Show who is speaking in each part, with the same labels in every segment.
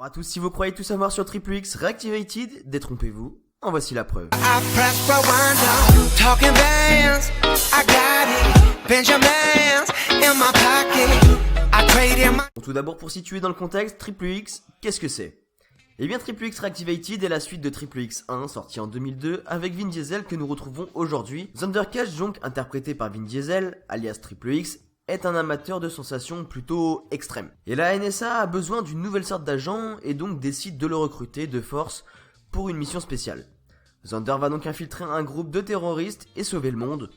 Speaker 1: Bonjour à tous, si vous croyez tout savoir sur Triple X Reactivated, détrompez-vous, en voici la preuve. Bon, tout d'abord, pour situer dans le contexte, Triple X, qu'est-ce que c'est? Eh bien, Triple X Reactivated est la suite de Triple X 1, sorti en 2002, avec Vin Diesel que nous retrouvons aujourd'hui. Xander Cage, donc interprété par Vin Diesel, alias Triple X, est un amateur de sensations plutôt extrêmes. Et la NSA a besoin d'une nouvelle sorte d'agent et donc décide de le recruter de force pour une mission spéciale. Xander va donc infiltrer un groupe de terroristes et sauver le monde.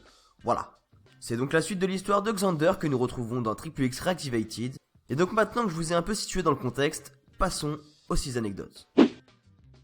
Speaker 1: Voilà. C'est donc la suite de l'histoire de Xander que nous retrouvons dans Triple X Reactivated. Et donc maintenant que je vous ai un peu situé dans le contexte, passons aux 6 anecdotes.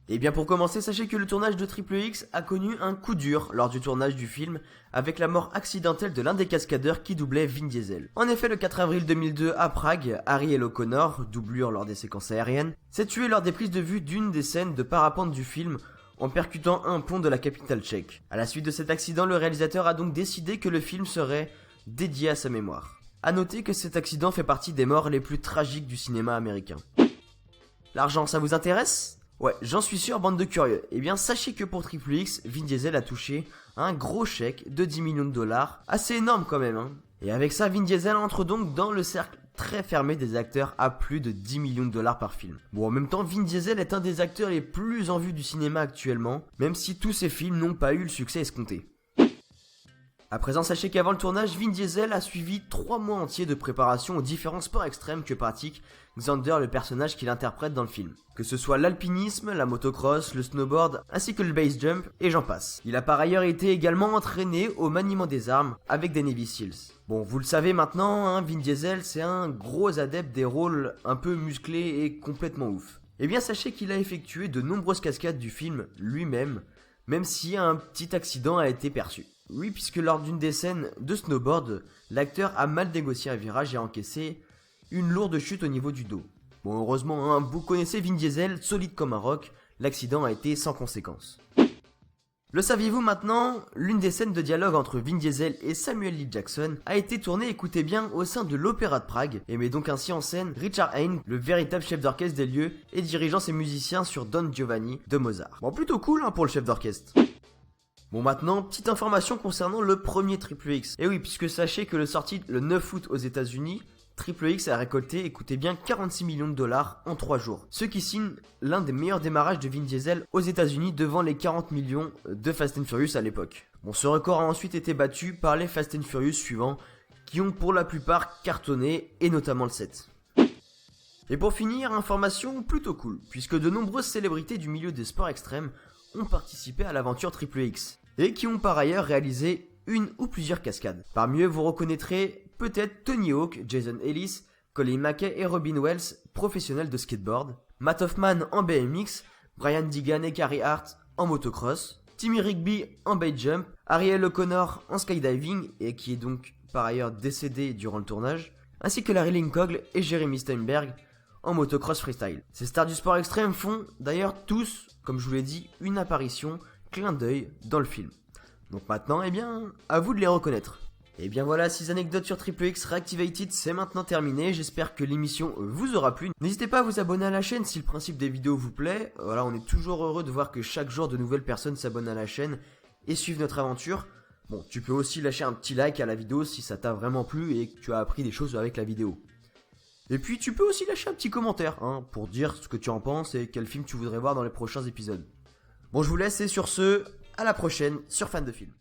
Speaker 1: Et bien pour commencer, sachez que le tournage de Triple X a connu un coup dur lors du tournage du film avec la mort accidentelle de l'un des cascadeurs qui doublait Vin Diesel. En effet, le 4 avril 2002 à Prague, Ariel O'Connor, doublure lors des séquences aériennes, s'est tué lors des prises de vue d'une des scènes de parapente du film en percutant un pont de la capitale tchèque. À la suite de cet accident, le réalisateur a donc décidé que le film serait dédié à sa mémoire. A noter que cet accident fait partie des morts les plus tragiques du cinéma américain. L'argent, ça vous intéresse ? Ouais, j'en suis sûr, bande de curieux. Eh bien, sachez que pour Triple X, Vin Diesel a touché un gros chèque de 10 millions de dollars. Assez énorme quand même, hein. Et avec ça, Vin Diesel entre donc dans le cercle très fermé des acteurs à plus de 10 millions de dollars par film. Bon, en même temps, Vin Diesel est un des acteurs les plus en vue du cinéma actuellement, même si tous ses films n'ont pas eu le succès escompté. À présent, sachez qu'avant le tournage, Vin Diesel a suivi 3 mois entiers de préparation aux différents sports extrêmes que pratique Xander, le personnage qu'il interprète dans le film. Que ce soit l'alpinisme, la motocross, le snowboard, ainsi que le base jump, et j'en passe. Il a par ailleurs été également entraîné au maniement des armes avec des Navy Seals. Bon, vous le savez maintenant, hein, Vin Diesel c'est un gros adepte des rôles un peu musclés et complètement ouf. Eh bien, sachez qu'il a effectué de nombreuses cascades du film lui-même, même si un petit accident a été perçu. Oui, puisque lors d'une des scènes de snowboard, l'acteur a mal négocié un virage et a encaissé une lourde chute au niveau du dos. Bon, heureusement, hein, vous connaissez Vin Diesel, solide comme un roc, l'accident a été sans conséquence. Le saviez-vous maintenant, l'une des scènes de dialogue entre Vin Diesel et Samuel L. Jackson a été tournée, écoutez bien, au sein de l'Opéra de Prague, et met donc ainsi en scène Richard Hein, le véritable chef d'orchestre des lieux, et dirigeant ses musiciens sur Don Giovanni de Mozart. Bon, plutôt cool hein, pour le chef d'orchestre. Bon, maintenant, petite information concernant le premier Triple X. Et oui, puisque sachez que le sorti le 9 août aux États-Unis, Triple X a récolté, écoutez bien, 46 millions de dollars en 3 jours. Ce qui signe l'un des meilleurs démarrages de Vin Diesel aux États-Unis devant les 40 millions de Fast and Furious à l'époque. Bon, ce record a ensuite été battu par les Fast and Furious suivants, qui ont pour la plupart cartonné, et notamment le 7. Et pour finir, information plutôt cool, puisque de nombreuses célébrités du milieu des sports extrêmes ont participé à l'aventure Triple X, et qui ont par ailleurs réalisé une ou plusieurs cascades. Parmi eux, vous reconnaîtrez peut-être Tony Hawk, Jason Ellis, Colin McKay et Robin Wells, professionnels de skateboard, Matt Hoffman en BMX, Brian Deegan et Carey Hart en motocross, Timmy Rigby en base jump, Ariel O'Connor en skydiving, et qui est donc par ailleurs décédé durant le tournage, ainsi que Larry Linkogle et Jeremy Steinberg en motocross freestyle. Ces stars du sport extrême font d'ailleurs tous, comme je vous l'ai dit, une apparition clin d'œil dans le film. Donc maintenant, eh bien, à vous de les reconnaître. Et bien voilà, 6 anecdotes sur Triple X Reactivated, c'est maintenant terminé. J'espère que l'émission vous aura plu. N'hésitez pas à vous abonner à la chaîne si le principe des vidéos vous plaît. Voilà, on est toujours heureux de voir que chaque jour de nouvelles personnes s'abonnent à la chaîne et suivent notre aventure. Bon, tu peux aussi lâcher un petit like à la vidéo si ça t'a vraiment plu et que tu as appris des choses avec la vidéo. Et puis tu peux aussi lâcher un petit commentaire, hein, pour dire ce que tu en penses et quel film tu voudrais voir dans les prochains épisodes. Bon, je vous laisse et sur ce, à la prochaine sur Fan de Film.